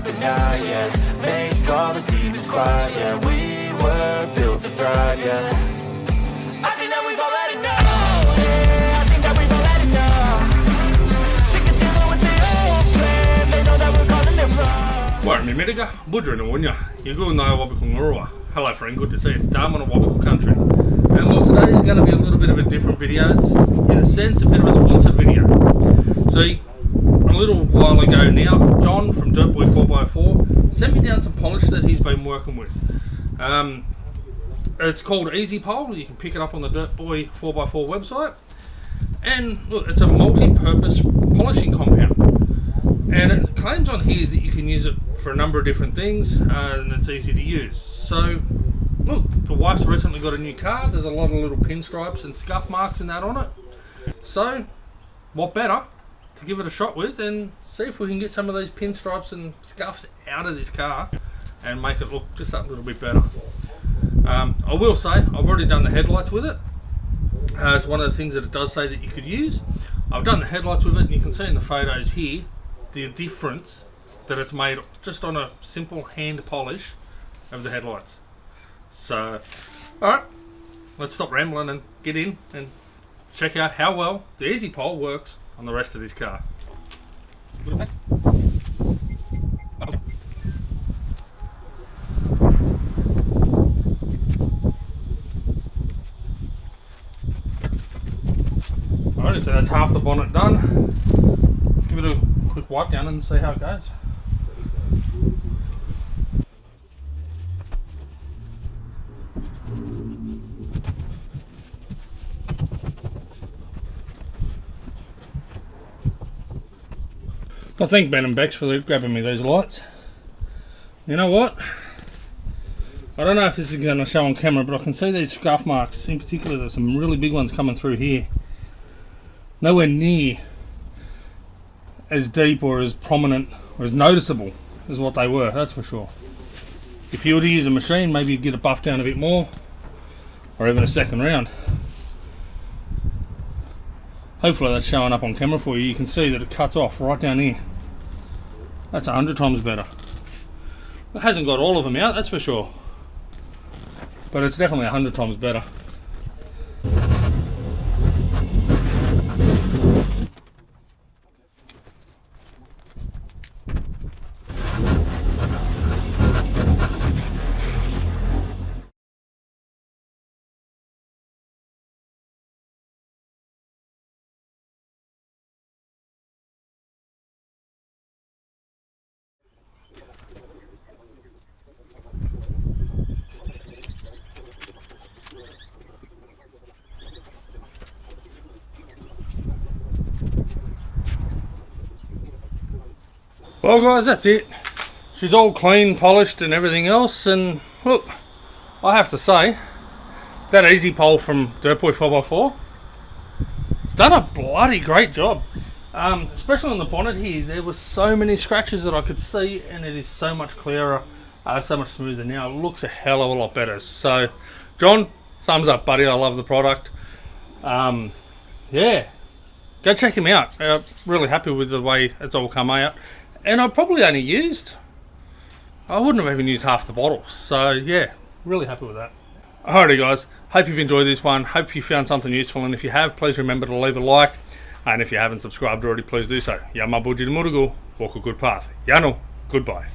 and now, yeah. Make all the demons quiet, yeah. We were built to thrive, yeah. I think that we've all had enough, yeah. I think that we've all had enough. Sick of dealing with the old plan. They know that we're calling it wrong. Warren Mimidiga, Budra and Wunya. You go know Awabakal Ngurua. Hello friend, good to see you. It's Dharug on Awabakal country. And look, today is going to be a little bit of a different video. It's, in a sense, a bit of a sponsored video. See, a little while ago now, John from Dirtboy 4x4 sent me down some polish that he's been working with. It's called Ezy-Pol. You can pick it up on the Dirtboy 4x4 website. And look, it's a multi-purpose polishing compound. And it claims on here that you can use it for a number of different things, and it's easy to use. So, look, the wife's recently got a new car. There's a lot of little pinstripes and scuff marks and that on it. So, what better to give it a shot with and see if we can get some of those pinstripes and scuffs out of this car and make it look just a little bit better. I will say, I've already done the headlights with it. It's one of the things that it does say that you could use. I've done the headlights with it, and you can see in the photos here the difference that it's made just on a simple hand polish of the headlights. So, alright, let's stop rambling and get in and check out how well the Ezy-Pol works on the rest of this car. Alright, so that's half the bonnet done. Let's give it a quick wipe down and see how it goes. I thank Ben and Bex for grabbing me these lights. You know what? I don't know if this is going to show on camera, but I can see these scuff marks. In particular, there's some really big ones coming through here. Nowhere near as deep or as prominent or as noticeable as what they were, that's for sure. If you were to use a machine, maybe you'd get it buffed down a bit more, or even a second round. Hopefully that's showing up on camera for you. You can see that it cuts off right down here. That's 100 times better. It hasn't got all of them out, that's for sure, but it's definitely 100 times better. Well guys, that's it. She's all clean, polished and everything else, and look, I have to say, that Ezy-Pol from Dirtboy 4x4, it's done a bloody great job. Especially on the bonnet here, there were so many scratches that I could see, and it is so much clearer, so much smoother now. It looks a hell of a lot better. So, John, thumbs up buddy, I love the product. Yeah, go check him out. Really happy with the way it's all come out. And I probably only used, I wouldn't have even used half the bottle. So yeah, really happy with that. Alrighty guys, hope you've enjoyed this one. Hope you found something useful. And if you have, please remember to leave a like. And if you haven't subscribed already, please do so. Ya mabuji de murugu, walk a good path. Yano, goodbye.